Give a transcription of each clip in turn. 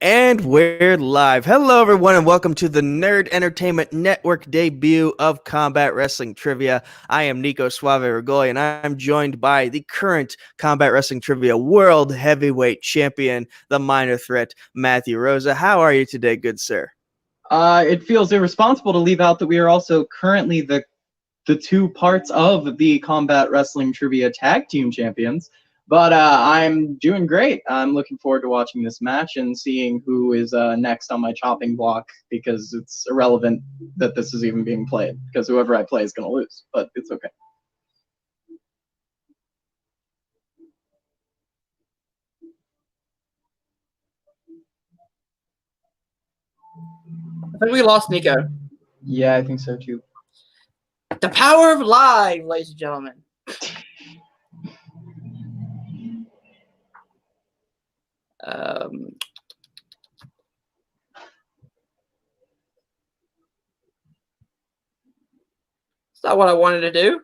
And we're live. Hello, everyone, and welcome to the Nerd Entertainment Network debut of Combat Wrestling Trivia. I am Nico Suave Regoli, and I'm joined by the current Combat Wrestling Trivia World Heavyweight Champion, the minor threat, Matthew Rosa. How are you today, good sir? It feels irresponsible to leave out that we are also currently the two parts of the Combat Wrestling Trivia Tag Team Champions. But I'm doing great. I'm looking forward to watching this match and seeing who is next on my chopping block, because it's irrelevant that this is even being played, because whoever I play is going to lose, but it's okay. I think we lost Nico. Yeah, I think so too. The power of live, ladies and gentlemen. It's not what I wanted to do.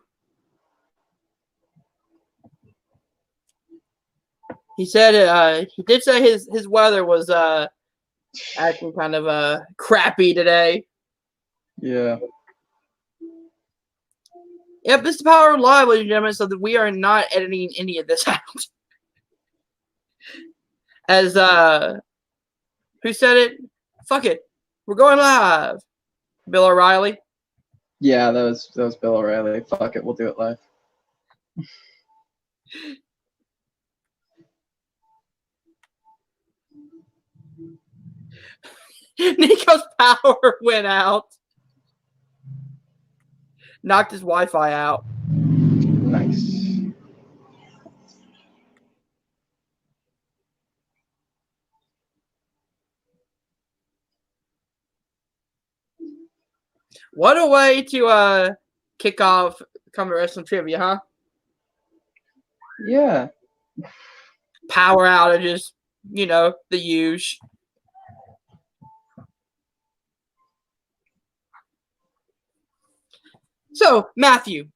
He said he did say his weather was acting kind of crappy today. Yeah. Yep, this is the power of live, ladies and gentlemen, so that we are not editing any of this out. As who said it? Fuck it. We're going live. Bill O'Reilly. Yeah, that was Bill O'Reilly. Fuck it, we'll do it live. Nico's power went out. Knocked his Wi-Fi out. Nice. What a way to kick off Combat Wrestling Trivia, huh? Yeah. Power outages, you know, the huge. So, Matthew,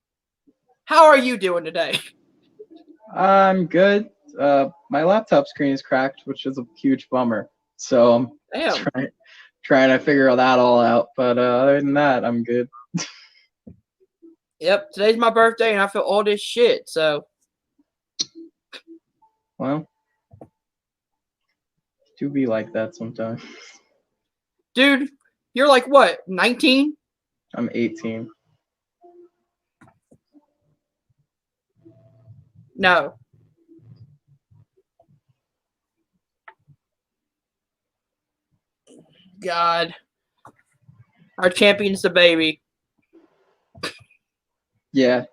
how are you doing today? I'm good. My laptop screen is cracked, which is a huge bummer. So I'm trying to figure that all out. But other than that, I'm good. Yep, today's my birthday, and I feel old as shit. So, well, do be like that sometimes. Dude, you're like what, 19? I'm 18. No. God. Our champion's the baby. Yeah.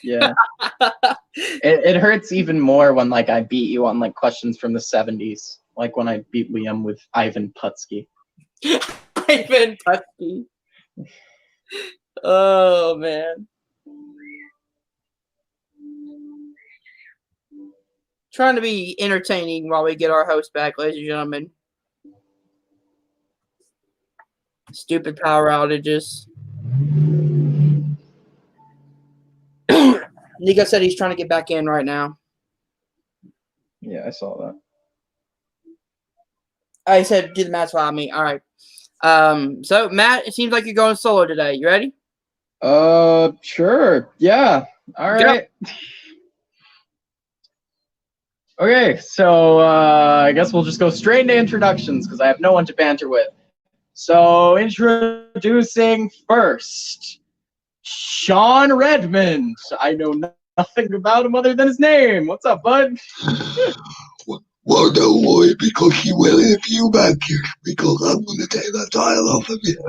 It hurts even more when I beat you on questions from the 70s, like when I beat Liam with Ivan Putski. Ivan Putski. Oh man. Trying to be entertaining while we get our host back, ladies and gentlemen. Stupid power outages. Nico said he's trying to get back in right now. Yeah, I saw that. He said, do the match without me. All right. So, Matt, it seems like you're going solo today. You ready? Sure. Yeah. All right. Yep. Okay, so I guess we'll just go straight into introductions because I have no one to banter with. So, introducing first, Sean Redmond. I know nothing about him other than his name. What's up, bud? Well, don't worry, because he will in a few matches, because I'm going to take that title off of you.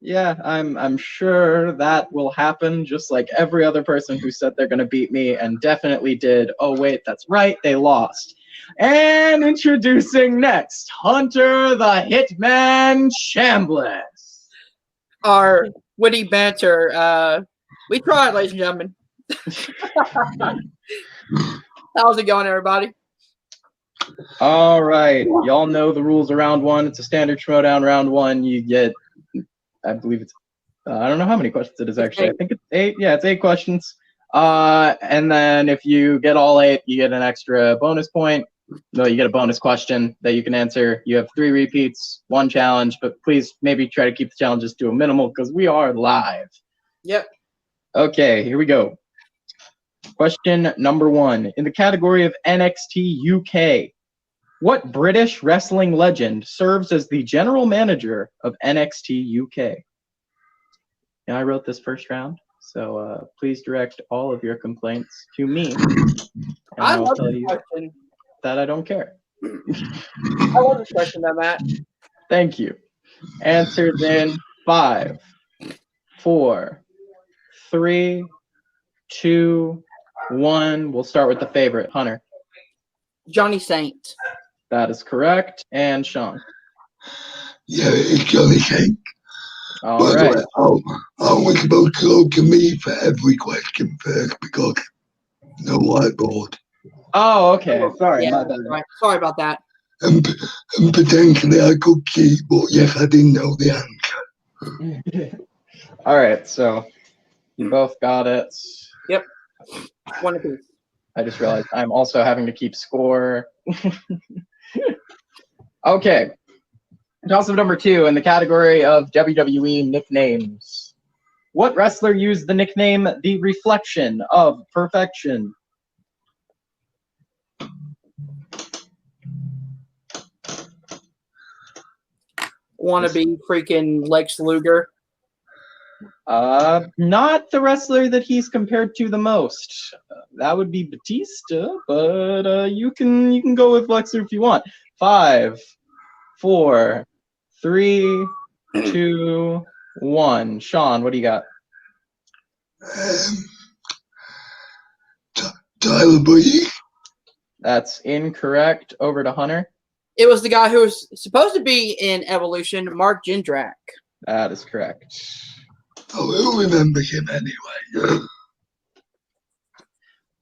Yeah, I'm sure that will happen, just like every other person who said they're going to beat me and definitely did. Oh, wait, that's right, they lost. And introducing next, Hunter the Hitman Chambless. Our witty banter. We tried, ladies and gentlemen. How's it going, everybody? All right, y'all know the rules of round one. It's a standard Schmodown round one. You get, I believe it's, I don't know how many questions it is actually. I think it's 8. Yeah, it's 8 questions. And then if you get all 8, you get an extra bonus point. No, you get a bonus question that you can answer. You have 3 repeats, 1 challenge, but please maybe try to keep the challenges to a minimal because we are live. Yep. Okay, here we go. Question number 1. In the category of NXT UK, what British wrestling legend serves as the general manager of NXT UK? And I wrote this first round, so please direct all of your complaints to me. And I I'll love tell this you question. that I don't care. I love this question, though, Matt. Thank you. Answers in 5, 4, 3, 2, 1. We'll start with the favorite, Hunter. Johnny Saint. That is correct. And Sean. Yeah, it's Johnny Saint. All By right. the way, I was supposed to go to me for every question first because no whiteboard. Oh, okay. Sorry, Yeah, my bad. sorry about that. And potentially I could cheat, but yes, I didn't know the answer. All right, so you both got it. Yep. One apiece. I just realized I'm also having to keep score. Okay. Toss-up number 2 in the category of WWE nicknames. What wrestler used the nickname The Reflection of Perfection? Want to be freaking Lex Luger? Not the wrestler that he's compared to the most. That would be Batista, but you can go with Lex Luger if you want. 5, 4, 3, 2, 1. Sean, what do you got? Tyler Breeze. That's incorrect. Over to Hunter. It was the guy who was supposed to be in Evolution, Mark Jindrak. That is correct. Oh, who remembers him anyway?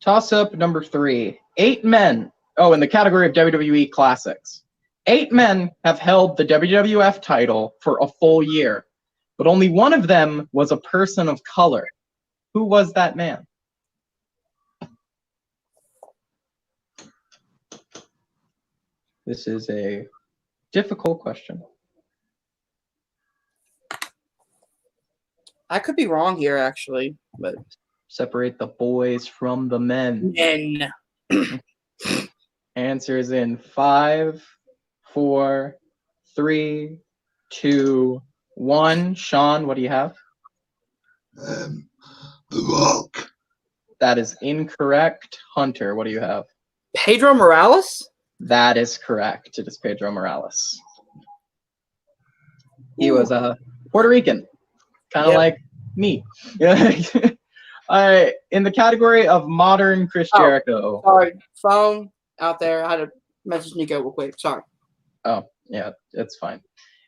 Toss-up number 3. 8 men. Oh, in the category of WWE Classics. 8 men have held the WWF title for a full year, but only one of them was a person of color. Who was that man? This is a difficult question. I could be wrong here, actually, but Separate the boys from the men. men. Answers in 5, 4, 3, 2, 1. Sean, what do you have? The Rock. That is incorrect. Hunter, what do you have? Pedro Morales? That is correct. It is Pedro Morales. He was a Puerto Rican, kind of like me. In the category of modern Chris Jericho. Sorry, phone out there. I had to message Nico real quick. Sorry. Oh, yeah, it's fine.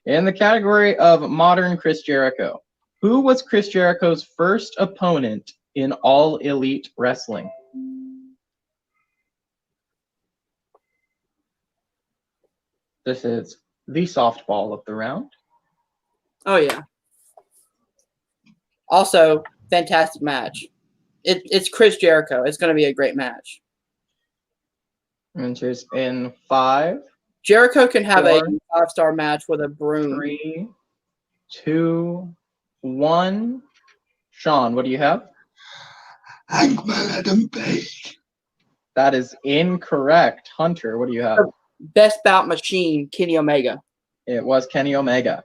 In the category of modern Chris Jericho, who was Chris Jericho's first opponent in All Elite Wrestling? This is the softball of the round. Oh, yeah. Also, fantastic match. It's Chris Jericho. It's going to be a great match. Answers in 5. Jericho can have 4, a 5-star match with a broom. 3, 2, 1. Sean, what do you have? Hangman Adam Page. That is incorrect. Hunter, what do you have? Best bout machine, Kenny Omega. It was Kenny Omega.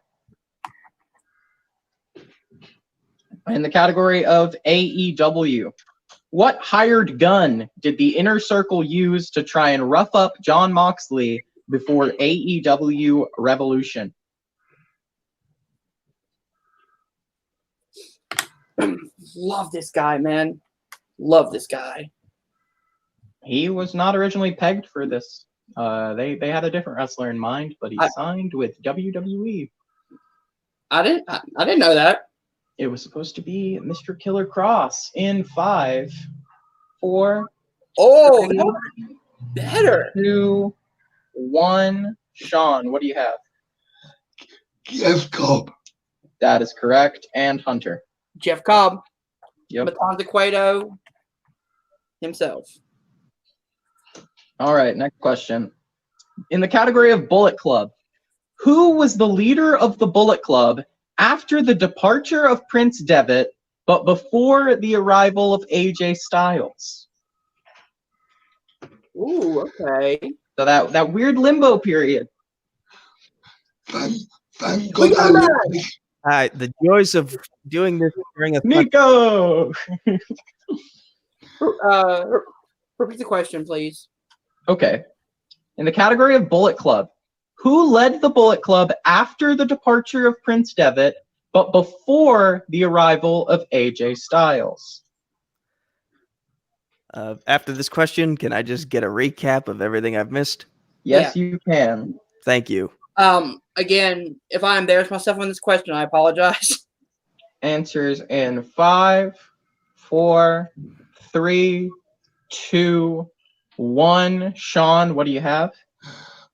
In the category of AEW, what hired gun did the Inner Circle use to try and rough up Jon Moxley before AEW Revolution? Love this guy, man. Love this guy. He was not originally pegged for this. They had a different wrestler in mind, but he signed with WWE. I didn't know that. It was supposed to be Mr. Killer Cross in 5, 4, Oh, 3, that was better. 2, 1. Sean, what do you have? Jeff Cobb. That is correct. And Hunter. Jeff Cobb. Yep. Matanza Cueto himself. All right, next question. In the category of Bullet Club, who was the leader of the Bullet Club after the departure of Prince Devitt, but before the arrival of AJ Styles? Ooh, okay. So that weird limbo period. Thank We God got I live that. this. All right, the joys of doing this during a Nico! Repeat the question, please. Okay. In the category of Bullet Club, who led the Bullet Club after the departure of Prince Devitt, but before the arrival of AJ Styles? After this question, can I just get a recap of everything I've missed? Yes, you can. Thank you. Again, if I embarrass myself on this question, I apologize. Answers in 5, 4, 3, 2, 1. Sean, what do you have?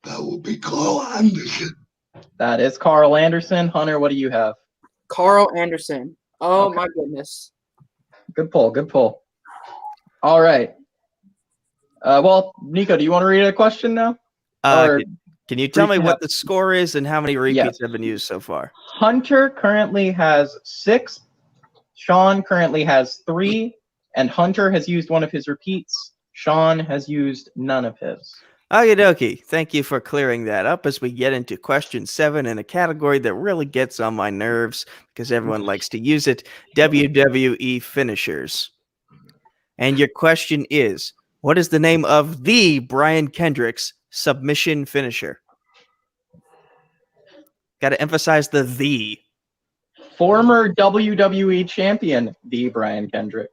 That would be Carl Anderson. That is Carl Anderson. Hunter, what do you have? Carl Anderson. Oh Okay. my goodness. Good pull. Good pull. All right. Well, Nico, do you want to read a question now? Or Can you tell me recap. what the score is and how many repeats Yes. have been used so far? Hunter currently has 6. Sean currently has 3. And Hunter has used one of his repeats. Sean has used none of his. Okie dokie. Thank you for clearing that up as we get into question 7 in a category that really gets on my nerves because everyone likes to use it, WWE finishers. And your question is, what is the name of the Brian Kendrick's submission finisher? Got to emphasize the. Former WWE champion, the Brian Kendrick.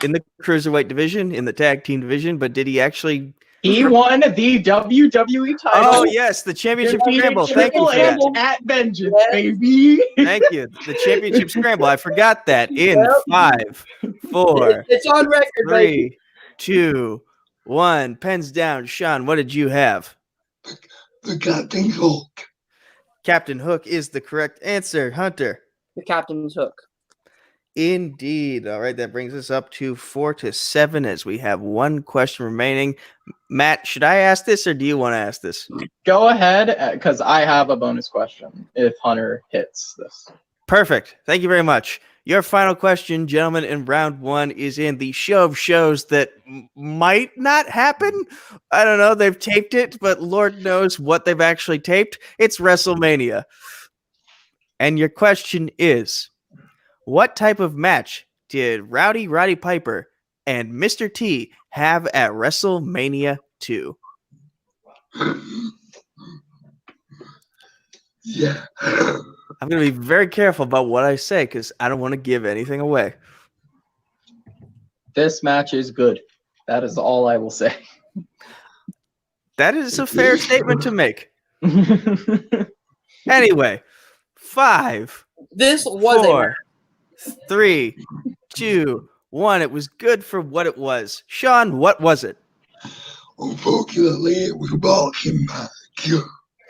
In the cruiserweight division, in the tag team division, but did he actually... He won the WWE title. Oh, yes, the championship Defeated scramble. Thank you Triple for that. H at Vengeance, Yes. baby. Thank you. The championship scramble. I forgot that. In Yep. 5, 4, It's on record, baby. 3, 2, 1. Pens down. Sean, what did you have? The Captain Hulk. Captain Hook is the correct answer. Hunter. The captain's hook. Indeed. All right, that brings us up to 4-7 as we have one question remaining. Matt, should I ask this or do you want to ask this? Go ahead, because I have a bonus question if Hunter hits this. Perfect. Thank you very much. Your final question, gentlemen, in round 1 is in the show of shows that might not happen. I don't know. They've taped it, but Lord knows what they've actually taped. It's WrestleMania. And your question is, what type of match did Roddy Piper and Mr. T have at WrestleMania 2? Yeah. I'm going to be very careful about what I say because I don't want to give anything away. This match is good. That is all I will say. That is a fair statement to make. Anyway, 5, This was 4, 3, 2, 1. It was good for what it was. Sean, what was it? Unfortunately, it was a boxing match.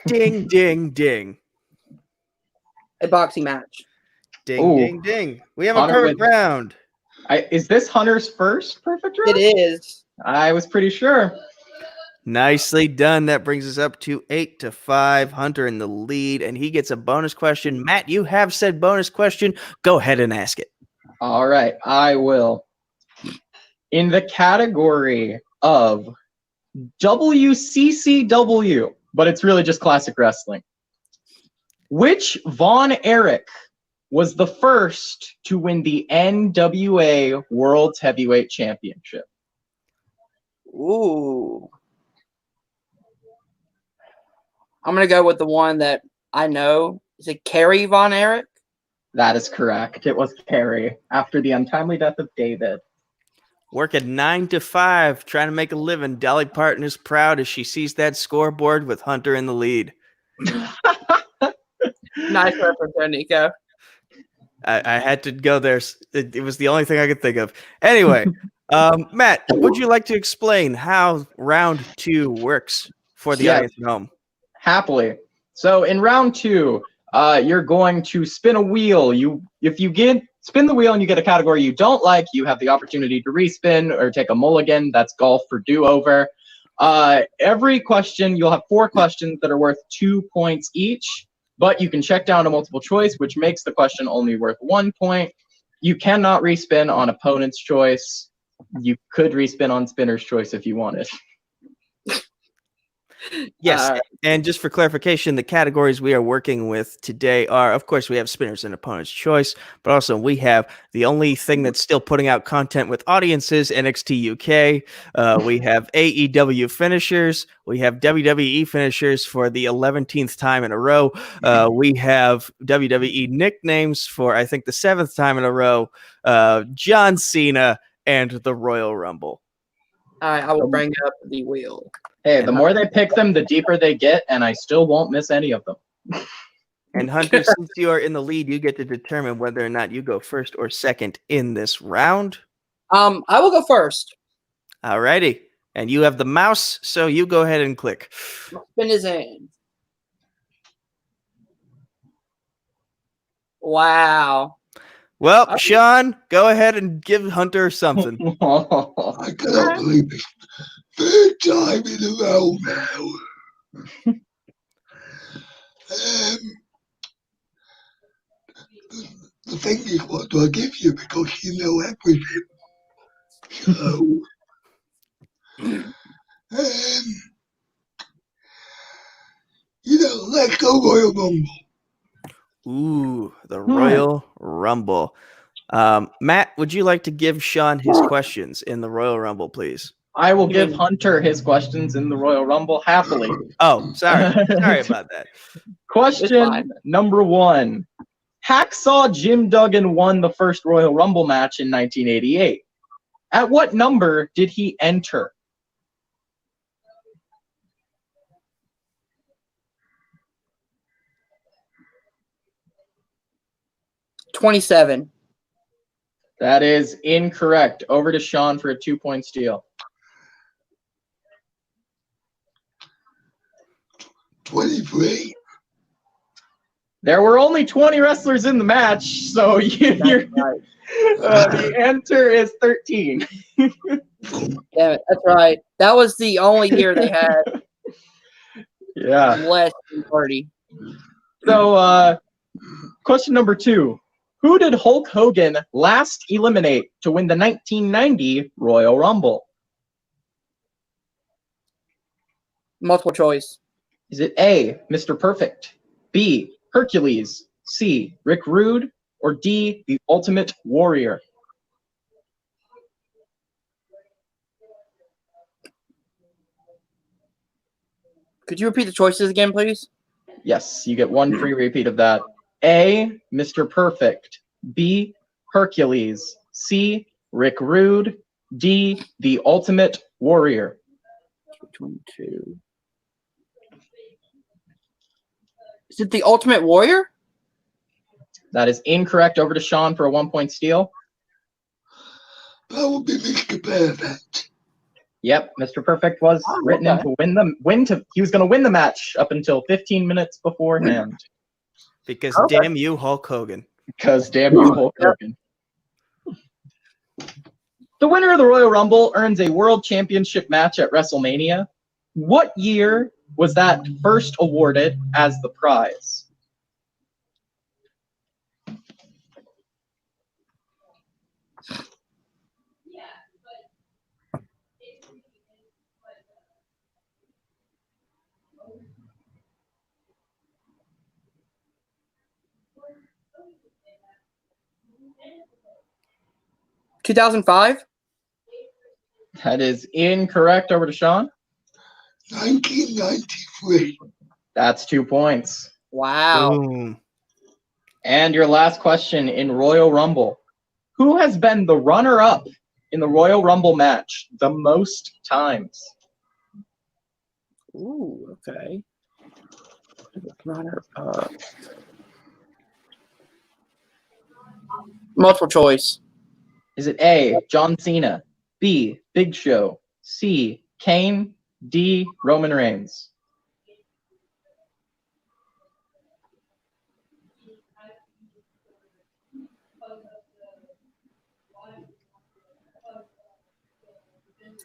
Ding, ding, ding. a boxing match. Ding, Ooh. ding, ding. We have a Hunter perfect with- round. Is this Hunter's first perfect round? It is. I was pretty sure. Nicely done. That brings us up to 8-5. Hunter in the lead, and he gets a bonus question. Matt, you have said bonus question. Go ahead and ask it. All right, I will. In the category of WCCW, but it's really just classic wrestling, which Von Erich was the first to win the NWA World Heavyweight Championship? Ooh. I'm going to go with the one that I know. Is it Kerry Von Erich? That is correct. It was Kerry after the untimely death of David. Working 9 to 5, trying to make a living. Dolly Parton is proud as she sees that scoreboard with Hunter in the lead. Nice reference there, Nico. I had to go there. It was the only thing I could think of. Anyway, Matt, would you like to explain how round 2 works for the Yes. audience at home? Happily. So in round 2, you're going to spin a wheel. If you get spin the wheel and you get a category you don't like, you have the opportunity to respin or take a mulligan. That's golf for do-over. Every question, you'll have 4 questions that are worth 2 points each, but you can check down a multiple choice, which makes the question only worth 1 point. You cannot respin on opponent's choice. You could respin on spinner's choice if you wanted. Yes, and just for clarification, the categories we are working with today are, of course, we have spinners and opponent's choice, but also we have the only thing that's still putting out content with audiences, NXT UK. We have AEW finishers. We have WWE finishers for the 11th time in a row. We have WWE nicknames for, I think, the 7th time in a row. John Cena and the Royal Rumble. All right, I will bring up the wheel. Hey, the more they pick them, the deeper they get, and I still won't miss any of them. And Hunter, since you are in the lead, you get to determine whether or not you go first or second in this round. I will go first. All righty. And you have the mouse, so you go ahead and click. Spin his hand. Wow. Well, Sean, go ahead and give Hunter something. I cannot believe this. 3rd time in a row now. The thing is, what do I give you? Because you know everything. So, let's go Royal Rumble. Ooh, the Royal Rumble. Matt, would you like to give Sean his questions in the Royal Rumble, please? I will give Hunter his questions in the Royal Rumble happily. Oh, sorry. Sorry about that. Question number 1. Hacksaw Jim Duggan won the first Royal Rumble match in 1988. At what number did he enter? $27. That is incorrect. Over to Sean for a 2-point steal. 23. There were only 20 wrestlers in the match, so the answer is 13. Damn it, that's right. That was the only year they had less than 30. So, question number 2. Who did Hulk Hogan last eliminate to win the 1990 Royal Rumble? Multiple choice. Is it A, Mr. Perfect, B, Hercules, C, Rick Rude, or D, the Ultimate Warrior? Could you repeat the choices again, please? Yes, you get one free repeat of that. A, Mr. Perfect, B, Hercules, C, Rick Rude, D, the Ultimate Warrior. 22. Is it the Ultimate Warrior? That is incorrect. Over to Sean for a 1-point steal. That would be Mr. Perfect. Yep, Mr. Perfect was written in to he was going to win the match up until 15 minutes beforehand. Because damn you, Hulk Hogan. Because damn you, Hulk Hogan. The winner of the Royal Rumble earns a World Championship match at WrestleMania. What year was that first awarded as the prize? $2005? That is incorrect. Over to Sean. 1993. That's 2 points. Wow. Boom. And your last question in Royal Rumble. Who has been the runner-up in the Royal Rumble match the most times? Ooh, okay. Runner-up. Multiple choice. Is it A, John Cena, B, Big Show, C, Kane, D, Roman Reigns?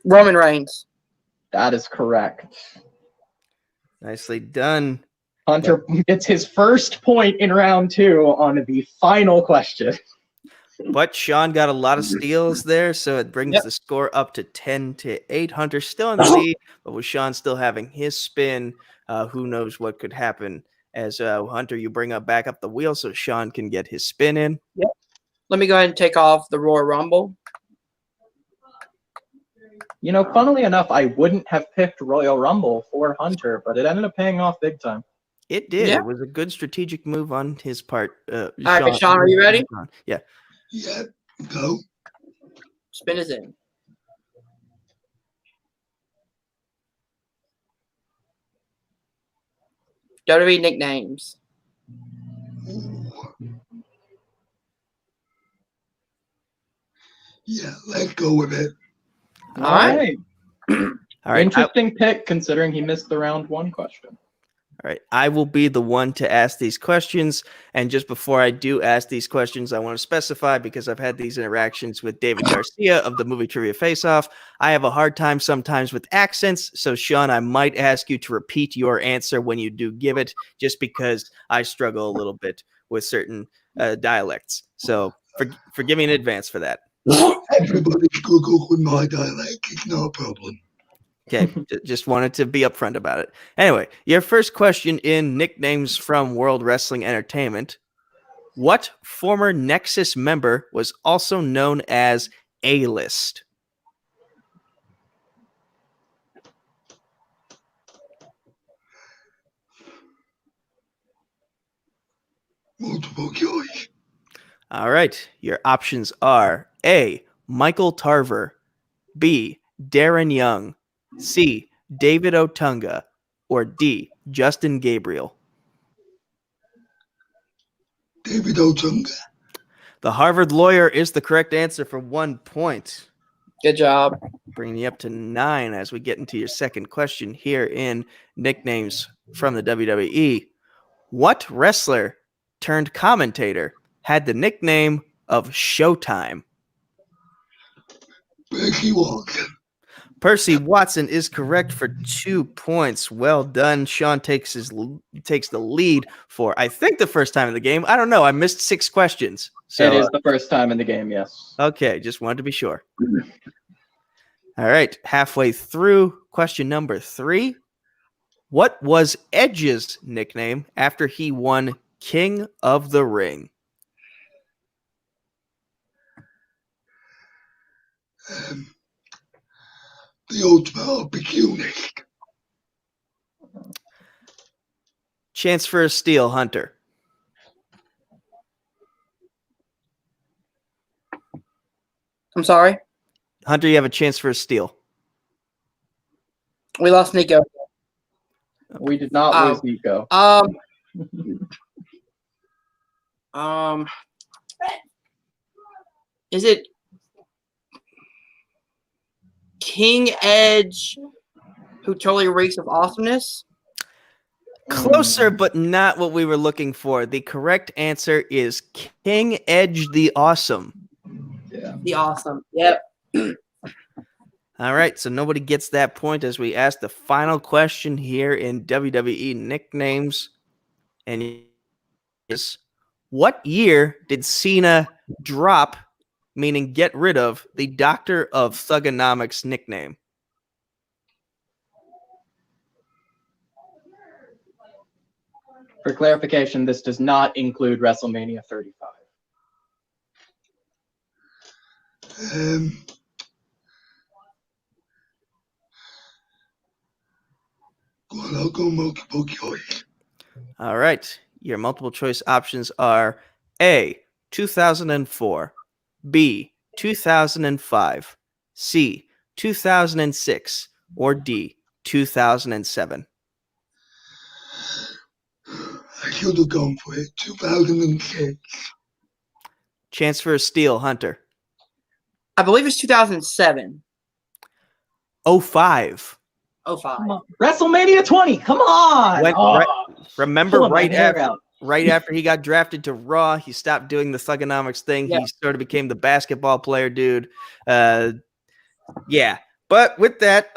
Roman Reigns. That is correct. Nicely done. Hunter gets his first point in round 2 on the final question. But Sean got a lot of steals there, so it brings Yep. the score up to 10-8. Hunter still in the lead, but with Sean still having his spin, who knows what could happen as Hunter, you bring up back up the wheel so Sean can get his spin in. Yep. Let me go ahead and take off the Royal Rumble. You know, funnily enough, I wouldn't have picked Royal Rumble for Hunter, but it ended up paying off big time. It did. Yeah. It was a good strategic move on his part. All right, Sean, are you ready? Yeah. Yeah, go. Spin is in. WWE nicknames. Ooh. Yeah, let's go with it. All right. All right. Interesting pick considering he missed the round 1 question. All right, I will be the one to ask these questions. And just before I do ask these questions, I want to specify, because I've had these interactions with David Garcia of the Movie Trivia Face-Off, I have a hard time sometimes with accents. So, Sean, I might ask you to repeat your answer when you do give it, just because I struggle a little bit with certain dialects. So, forgive me in advance for that. Everybody struggles with my dialect. It's no problem. Okay, just wanted to be upfront about it. Anyway, your first question in nicknames from World Wrestling Entertainment. What former Nexus member was also known as A-List? Multiple choice. All right, your options are A, Michael Tarver, B, Darren Young, C, David Otunga, or D, Justin Gabriel. David Otunga. The Harvard lawyer is the correct answer for 1 point. Good job. Bringing you up to 9 as we get into your second question here in nicknames from the WWE. What wrestler turned commentator had the nickname of Showtime? Percy Watson. Percy Watson is correct for 2 points. Well done. Sean takes the lead for, I think, the first time in the game. I don't know. I missed 6 questions. So It is the first time in the game, yes. okay, just wanted to be sure. All right, halfway through question number 3. What was Edge's nickname after he won King of the Ring? The ultimate opportunist. Chance for a steal, Hunter. I'm sorry. Hunter, you have a chance for a steal. We lost Nico. We did not lose Nico. Is it King Edge, who totally reeks of awesomeness? Closer, but not what we were looking for. The correct answer is King Edge the Awesome. Yeah. The Awesome. Yep. All right, so nobody gets that point as we ask the final question here in WWE nicknames. And is, what year did Cena drop, meaning get rid of, the Doctor of Thugonomics nickname? For clarification, this does not include WrestleMania 35. I'll go multiple choice. All right. Your multiple choice options are A, 2004, B, 2005, C, 2006, or D, 2007. I should have gone for it. 2006. Chance for a steal, Hunter. I believe it's 2007. 05. 05. Come on. WrestleMania 20. Come on. Remember Pulling my right hair after out. right after he got drafted to Raw, he stopped doing the Thugonomics thing. Yeah. He sort of became the basketball player dude. Yeah. But with that,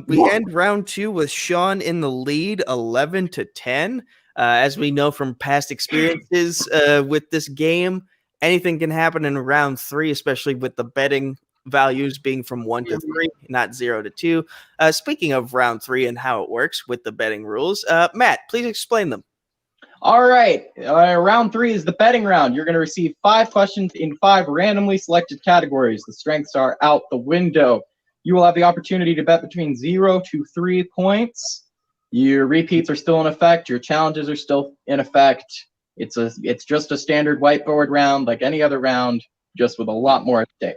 we end round 2 with Sean in the lead, 11-10. As we know from past experiences with this game, anything can happen in round 3, especially with the betting values being from 1 to 3, not 0 to 2. Speaking of round 3 and how it works with the betting rules, Matt, please explain them. All right. Round 3 is the betting round. You're going to receive 5 questions in 5 randomly selected categories. The strengths are out the window. You will have the opportunity to bet between 0 to 3 points. Your repeats are still in effect. Your challenges are still in effect. It's just a standard whiteboard round like any other round, just with a lot more at stake.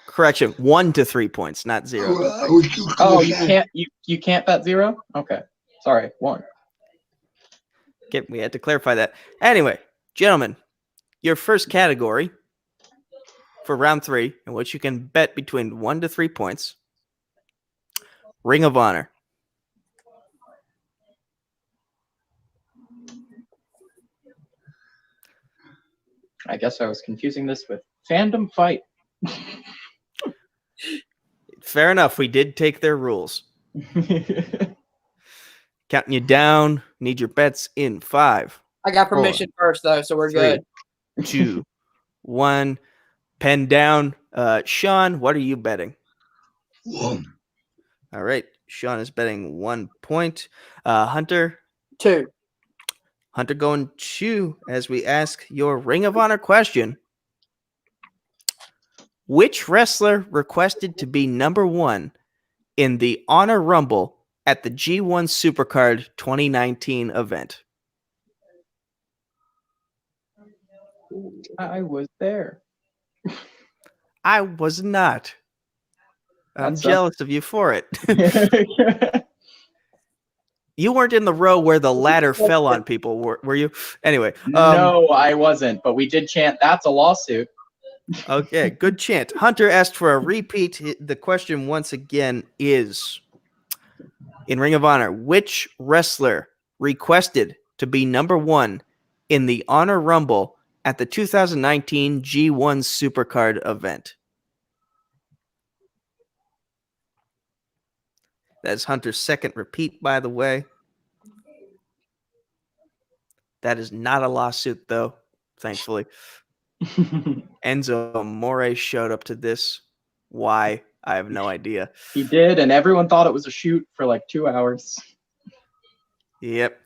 Correction, 1 to 3 points, not 0. I was just Oh, gonna you say, can't bet 0? Okay. Sorry, 1. Okay, we had to clarify that. Anyway, gentlemen, your first category for round 3, in which you can bet between 1 to 3 points, Ring of Honor. I guess I was confusing this with Fandom Fight. Fair enough, we did take their rules. Counting you down. Need your bets in 5. I got permission first, though, so we're 3, good. 2, 1. Pen down. Sean, what are you betting? 1. All right. Sean is betting 1 point. Hunter. 2. Hunter going 2 as we ask your Ring of Honor question. Which wrestler requested to be number 1 in the Honor Rumble at the G1 Supercard 2019 event? I was there. I was not. I'm That sucks. jealous of you for it. You weren't in the row where the ladder fell on people, were you? Anyway. No, I wasn't, but we did chant, "That's a lawsuit." Okay, good chant. Hunter asked for a repeat. The question once again is, in Ring of Honor, which wrestler requested to be number 1 in the Honor Rumble at the 2019 G1 Supercard event? That's Hunter's second repeat, by the way. That is not a lawsuit, though, thankfully. Enzo Amore showed up to this. Why? I have no idea. He did, and everyone thought it was a shoot for like 2 hours. Yep.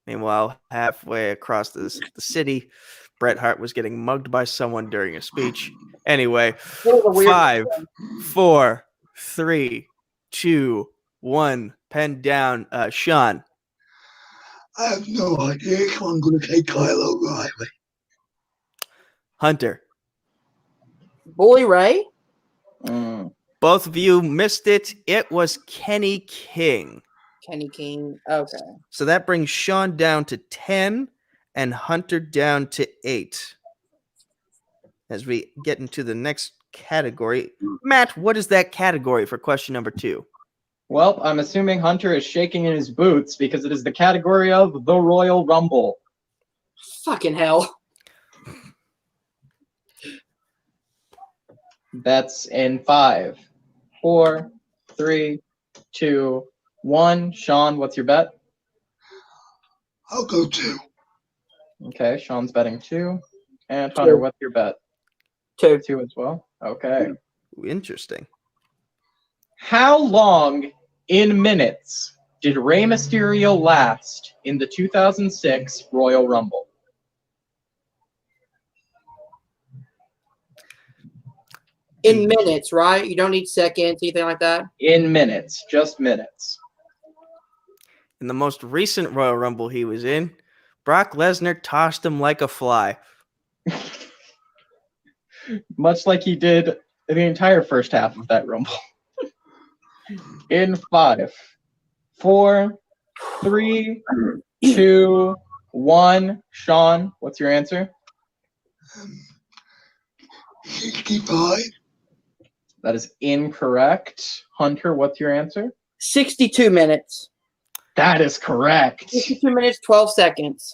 Meanwhile, halfway across the city, Bret Hart was getting mugged by someone during a speech. Anyway, 5, 4, 3, 2, 1. Pen down. Sean. I have no idea, so I'm going to say Kyle O'Reilly. Hunter. Bully Ray? Both of you missed it. It was Kenny King. Kenny King. Okay. So that brings Sean down to 10 and Hunter down to 8. As we get into the next category. Matt, what is that category for question number 2? Well, I'm assuming Hunter is shaking in his boots because it is the category of the Royal Rumble. Fucking hell. That's in 5, 4, 3, 2, 1. Sean, what's your bet? I'll go 2. Okay, Sean's betting 2. And Hunter, 2. what's your bet? 2. 2 as well. Okay. Interesting. How long in minutes did Rey Mysterio last in the 2006 Royal Rumble? In minutes, right? You don't need seconds, anything like that? In minutes, just minutes. In the most recent Royal Rumble he was in, Brock Lesnar tossed him like a fly. Much like he did the entire first half of that Rumble. In 5, 4, 3, 2, 1. Sean, what's your answer? 65. That is incorrect. Hunter, what's your answer? 62 minutes. That is correct. 62 minutes, 12 seconds.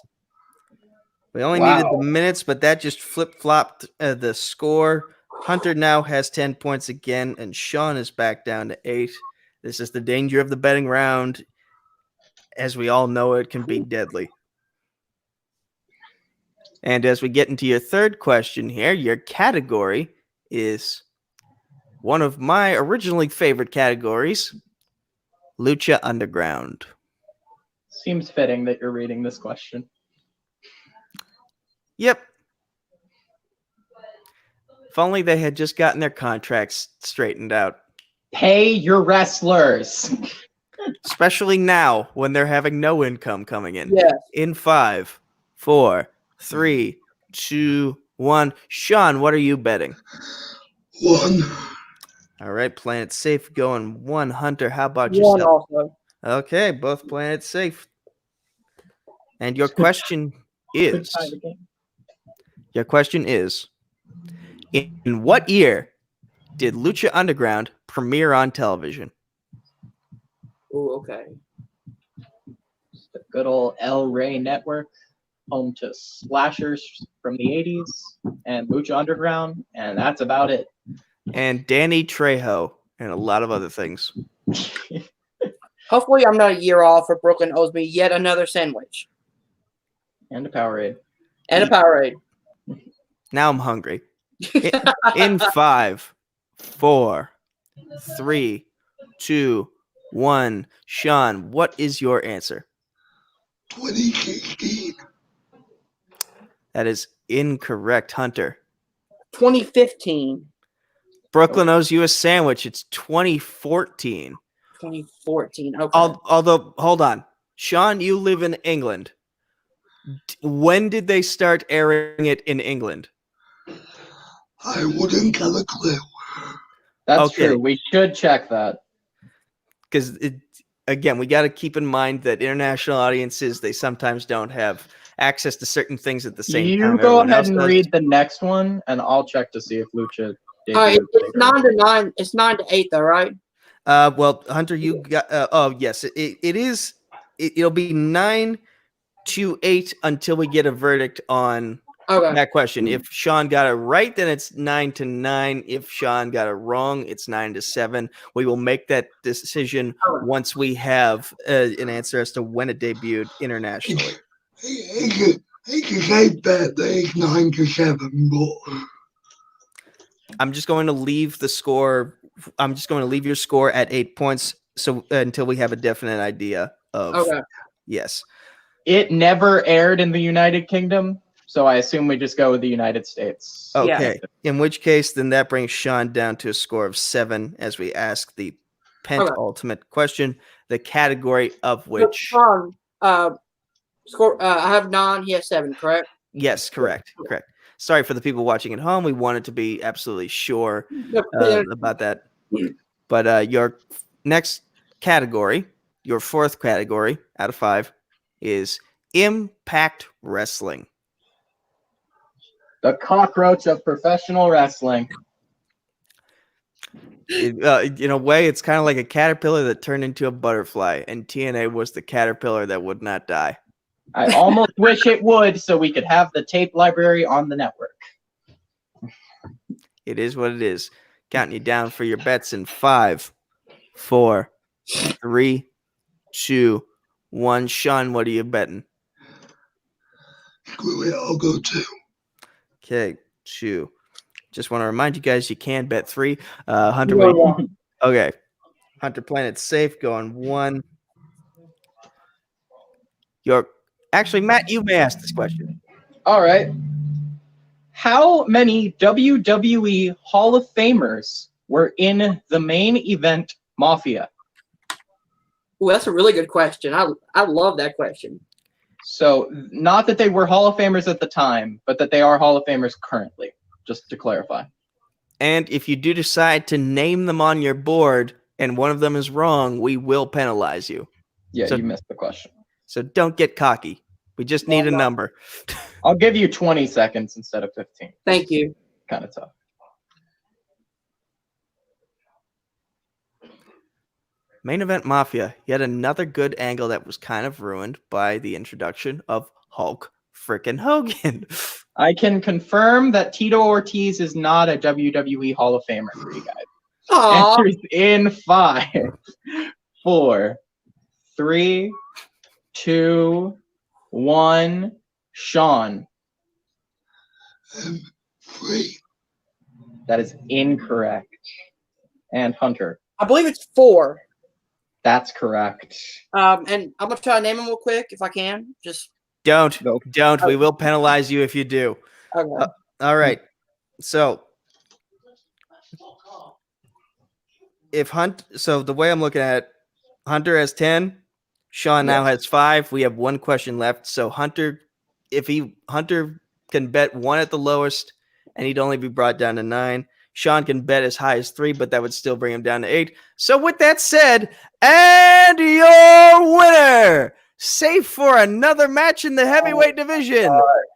We only needed the minutes, but that just flip-flopped the score. Hunter now has 10 points again, and Sean is back down to 8. This is the danger of the betting round. As we all know, it can be deadly. And as we get into your third question here, your category is one of my originally favorite categories, Lucha Underground. Seems fitting that you're reading this question. Yep. If only they had just gotten their contracts straightened out. Pay your wrestlers. Especially now when they're having no income coming in. Yes. In 5, 4, 3, 2, 1. Sean, what are you betting? 1. All right, playing it safe, going 1. Hunter, how about One yourself? also. Okay, both playing it safe. And your question is, in what year did Lucha Underground premiere on television? Ooh, okay. The good old El Rey Network, home to slashers from the 80s and Lucha Underground, and that's about it. And Danny Trejo and a lot of other things. Hopefully, I'm not a year off, or Brooklyn owes me yet another sandwich And a Powerade. and a Powerade. Now I'm hungry. In 5, 4, 3, 2, 1. Sean, what is your answer? 2016. That is incorrect, Hunter. 2015. Brooklyn owes you a sandwich. It's 2014. 2014. Okay. Although, hold on. Sean, you live in England. When did they start airing it in England? I wouldn't have a clue. That's Okay. true. We should check that. Because, again, we got to keep in mind that international audiences, they sometimes don't have access to certain things at the same time. You go everyone ahead else and does. read the next one, and I'll check to see if Lucha. All right, debuted it's later. 9-9. It's 9-8, though, right? Well, Hunter, you got. Yes, it is. It'll be 9-8 until we get a verdict on Okay. that question. If Sean got it right, then it's 9-9. If Sean got it wrong, it's 9-7. We will make that decision once we have an answer as to when it debuted internationally. He can say bet that it's 9-7, but I'm just going to leave the score. I'm just going to leave your score at 8 points. So until we have a definite idea of Okay. yes. It never aired in the United Kingdom, so I assume we just go with the United States. Okay. In which case, then that brings Sean down to a score of 7 as we ask the penultimate question, the category of which. Sean, score. I have 9. He has 7. Correct. Yes, correct. Correct. Sorry for the people watching at home. We wanted to be absolutely sure about that. But your next category, your fourth category out of 5, is Impact Wrestling. The cockroach of professional wrestling. In a way, it's kind of like a caterpillar that turned into a butterfly, and TNA was the caterpillar that would not die. I almost wish it would, so we could have the tape library on the network. It is what it is. Counting you down for your bets in 5, 4, 3, 2, 1. Sean, what are you betting? screw it, I'll go 2. Okay, 2. Just want to remind you guys, you can bet 3. Hunter, what do you? Okay. Hunter playing it safe, going 1. Actually, Matt, you may ask this question. All right. How many WWE Hall of Famers were in the main event Mafia? Ooh, that's a really good question. I love that question. So, not that they were Hall of Famers at the time, but that they are Hall of Famers currently, just to clarify. And if you do decide to name them on your board and one of them is wrong, we will penalize you. Yeah, So- you missed the question. So don't get cocky. We just need a number. I'll give you 20 seconds instead of 15. Thank you. Kind of tough. Main Event Mafia, yet another good angle that was kind of ruined by the introduction of Hulk frickin' Hogan. I can confirm that Tito Ortiz is not a WWE Hall of Famer for you guys. Aw. Answers in 5, 4, 3, 2, 1. Sean. 3. That is incorrect. And Hunter. I believe it's 4. That's correct. And I'm gonna try to name them real quick if I can. Just Don't. Nope. Don't. We will penalize you if you do. okay. All right. So so the way I'm looking at it, Hunter has 10. Sean now has 5. We have one question left. So Hunter can bet 1 at the lowest, and he'd only be brought down to 9. Sean can bet as high as 3, but that would still bring him down to 8. So with that said, and your winner, safe for another match in the heavyweight division,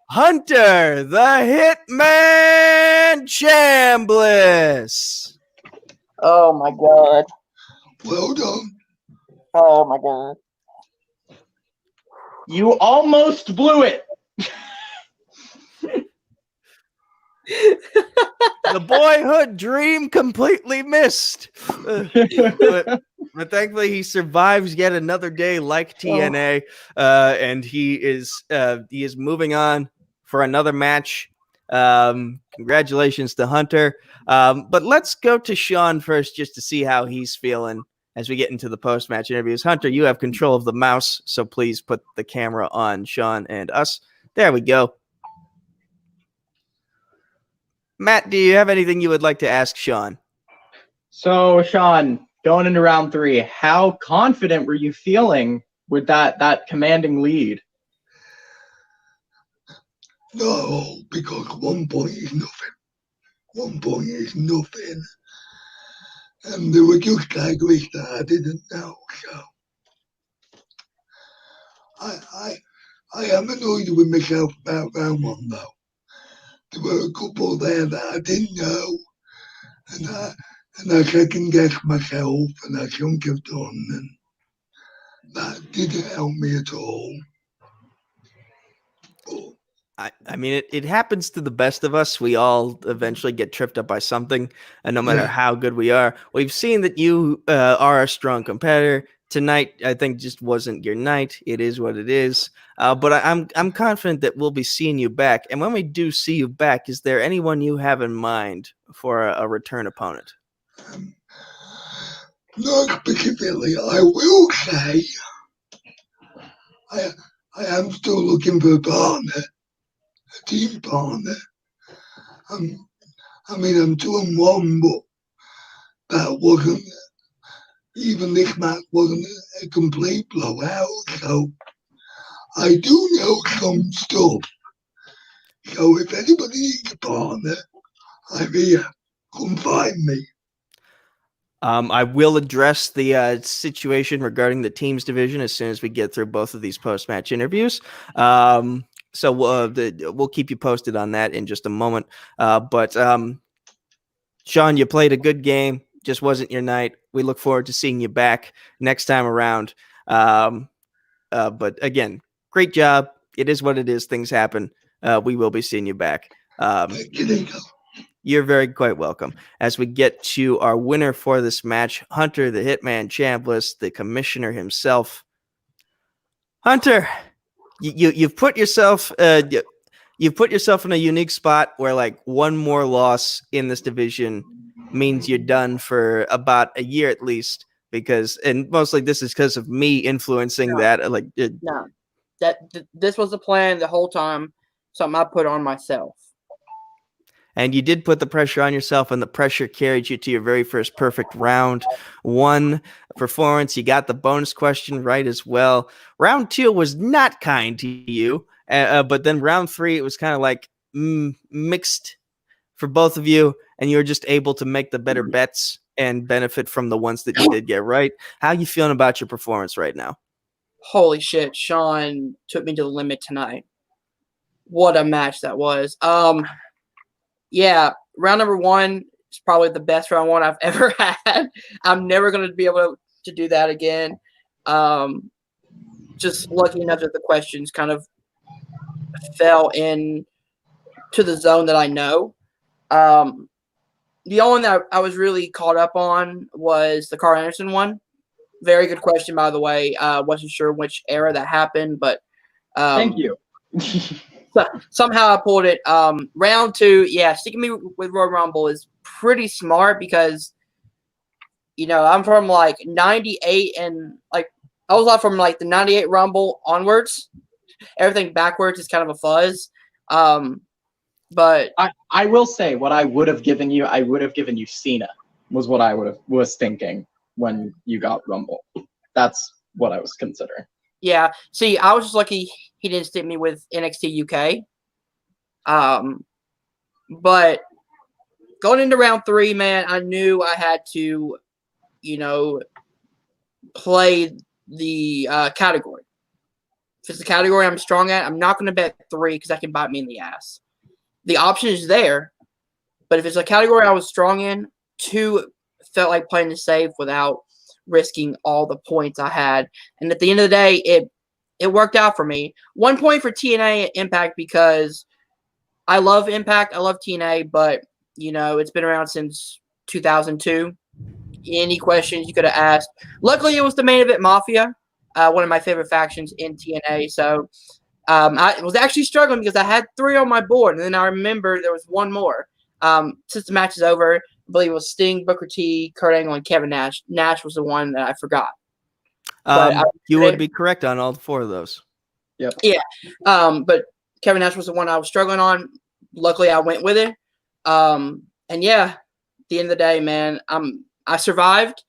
Hunter the Hitman Chambless. Oh my god. Well done. Oh my god. You almost blew it. The boyhood dream completely missed. But thankfully he survives yet another day like TNA, and he is moving on for another match. Congratulations to Hunter. But let's go to Sean first just to see how he's feeling as we get into the post-match interviews. Hunter, you have control of the mouse, so please put the camera on Sean and us. There we go. Matt, do you have anything you would like to ask Sean? So, Sean, going into round 3, how confident were you feeling with that commanding lead? No, because 1 point is nothing. 1 point is nothing. And there were just categories that I didn't know, so I am annoyed with myself about round 1 though. There were a couple there that I didn't know, and I second guessed myself, and I shouldn't have done, and that didn't help me at all. But I mean, it happens to the best of us. We all eventually get tripped up by something, and no matter how good we are, we've seen that you are a strong competitor. Tonight, I think, just wasn't your night. It is what it is. But I'm confident that we'll be seeing you back. And when we do see you back, is there anyone you have in mind for a return opponent? not specifically, I will say I am still looking for a partner, a team partner. I mean, I'm 2-1, but that wasn't, even this match wasn't a complete blowout, so I do know some stuff. So if anybody needs a partner, I'm here. Come find me. I will address the situation regarding the teams division as soon as we get through both of these post-match interviews. So we'll keep you posted on that in just a moment. But Sean, you played a good game. Just wasn't your night. We look forward to seeing you back next time around. But again, great job. It is what it is. Things happen. We will be seeing you back. Thank you, Nico. You're very quite welcome. As we get to our winner for this match, Hunter the Hitman Chambless, the commissioner himself. Hunter, you've put yourself in a unique spot where like one more loss in this division means you're done for about a year at least, because, and mostly this is because of me influencing that. No, this was the plan the whole time. Something I put on myself. And you did put the pressure on yourself, and the pressure carried you to your very first perfect round 1 performance. You got the bonus question right as well. Round 2 was not kind to you, but then round 3, it was kind of like mixed for both of you, and you were just able to make the better bets and benefit from the ones that you did get right. How you feeling about your performance right now? Holy shit, Sean took me to the limit tonight. What a match that was. Yeah, round number 1 is probably the best round 1 I've ever had. I'm never going to be able to do that again. Just lucky enough that the questions kind of fell in to the zone that I know. The only one that I was really caught up on was the Carl Anderson one. Very good question, by the way. Wasn't sure which era that happened, but Thank you. somehow I pulled it. Round 2, yeah, sticking me with Royal Rumble is pretty smart because, I'm from like 98 and like I was from like the 98 Rumble onwards. Everything backwards is kind of a fuzz. But I will say what I would have given you. I would have given you Cena. Was what I was thinking when you got Rumble. That's what I was considering. yeah, see, I was just lucky he didn't stick me with NXT UK. But going into round 3, man, I knew I had to, play the category. If it's the category I'm strong at, I'm not going to bet 3 because that can bite me in the ass. The option is there, but if it's a category I was strong in, 2 felt like playing it safe without risking all the points I had. And at the end of the day, it worked out for me. 1 point for TNA Impact because I love Impact. I love TNA, but, it's been around since 2002. Any questions you could have asked. Luckily, it was the Main Event Mafia, one of my favorite factions in TNA. So I was actually struggling because I had 3 on my board, and then I remember there was 1 more. Since the match is over, I believe it was Sting, Booker T, Kurt Angle, and Kevin Nash. Nash was the one that I forgot. You would be correct on all 4 of those. Yep. Yeah. But Kevin Nash was the one I was struggling on. Luckily, I went with it. And yeah, at the end of the day, man, I survived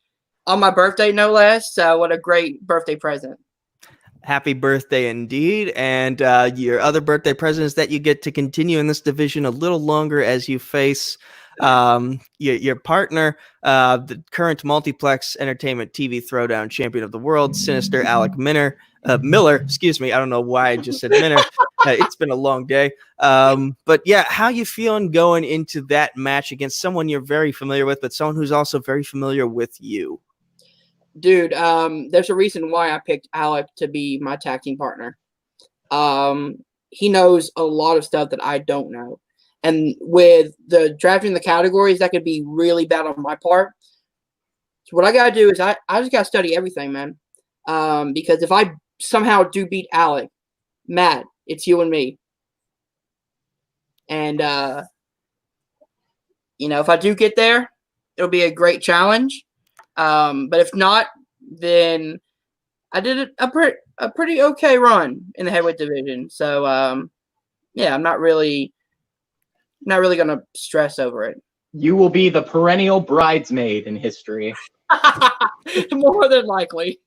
on my birthday, no less. So what a great birthday present. Happy birthday indeed. And your other birthday present is that you get to continue in this division a little longer as you face your partner, the current Multiplex Entertainment TV Throwdown champion of the world, Sinister Alec Miller. Excuse me. I don't know why I just said Minner. It's been a long day. But yeah, how you feeling going into that match against someone you're very familiar with, but someone who's also very familiar with you? Dude, there's a reason why I picked Alec to be my tag team partner. He knows a lot of stuff that I don't know. And with the drafting the categories, that could be really bad on my part. So what I got to do is I just got to study everything, man. Because if I somehow do beat Alec, Matt, it's you and me. And, if I do get there, it'll be a great challenge. But if not, then I did a pretty okay run in the heavyweight division. So, yeah, I'm not really going to stress over it. You will be the perennial bridesmaid in history. More than likely.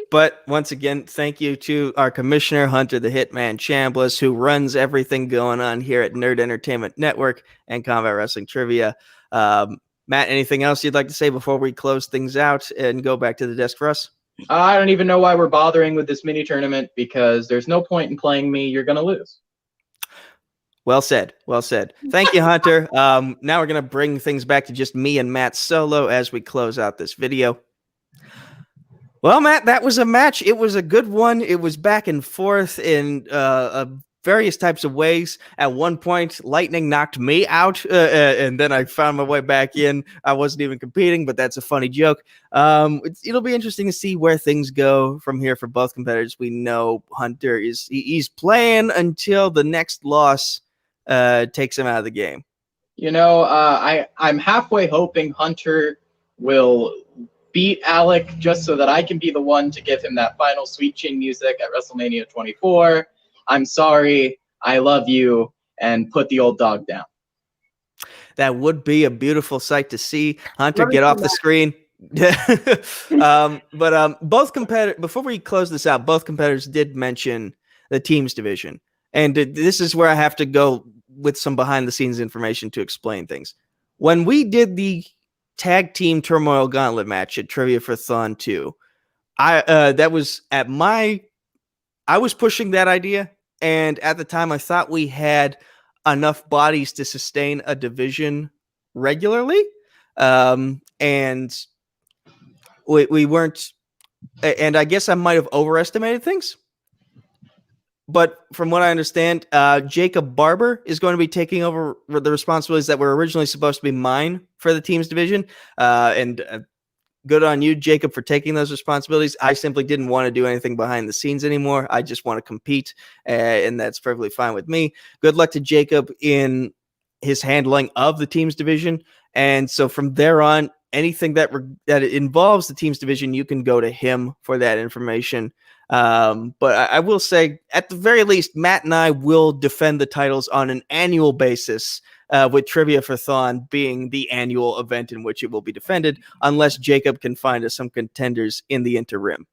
But once again, thank you to our commissioner, Hunter the Hitman Chambless, who runs everything going on here at Nerd Entertainment Network and Combat Wrestling Trivia. Matt, anything else you'd like to say before we close things out and go back to the desk for us? I don't even know why we're bothering with this mini tournament because there's no point in playing me. You're going to lose. Well said. Well said. Thank you, Hunter. Now we're going to bring things back to just me and Matt solo as we close out this video. Well, Matt, that was a match. It was a good one. It was back and forth in various types of ways. At one point, Lightning knocked me out, and then I found my way back in. I wasn't even competing, but that's a funny joke. It'll be interesting to see where things go from here for both competitors. We know Hunter he's playing until the next loss takes him out of the game. I'm halfway hoping Hunter will beat Alec just so that I can be the one to give him that final sweet chin music at WrestleMania 24. I'm sorry, I love you, and put the old dog down. That would be a beautiful sight to see. Hunter, get off the screen. But both competitors, before we close this out, both competitors did mention the teams division. And this is where I have to go with some behind the scenes information to explain things. When we did the tag team turmoil gauntlet match at Trivia for Thon 2, I was pushing that idea. And at the time, I thought we had enough bodies to sustain a division regularly. And we weren't, and I guess I might have overestimated things. But from what I understand, Jacob Barber is going to be taking over the responsibilities that were originally supposed to be mine for the team's division. And good on you, Jacob, for taking those responsibilities. I simply didn't want to do anything behind the scenes anymore. I just want to compete, and that's perfectly fine with me. Good luck to Jacob in his handling of the team's division. And so from there on, anything that involves the team's division, you can go to him for that information. But I will say, at the very least, Matt and I will defend the titles on an annual basis, with Trivia for Thon being the annual event in which it will be defended, unless Jacob can find us some contenders in the interim.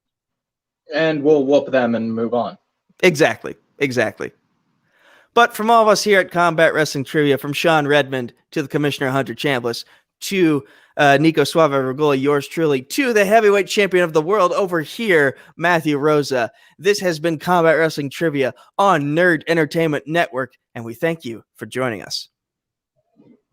And we'll whoop them and move on. Exactly. But from all of us here at Combat Wrestling Trivia, from Sean Redmond to the Commissioner Hunter Chambless to Nico Suave Regola, yours truly, to the heavyweight champion of the world over here, Matthew Rosa. This has been Combat Wrestling Trivia on Nerd Entertainment Network, and we thank you for joining us.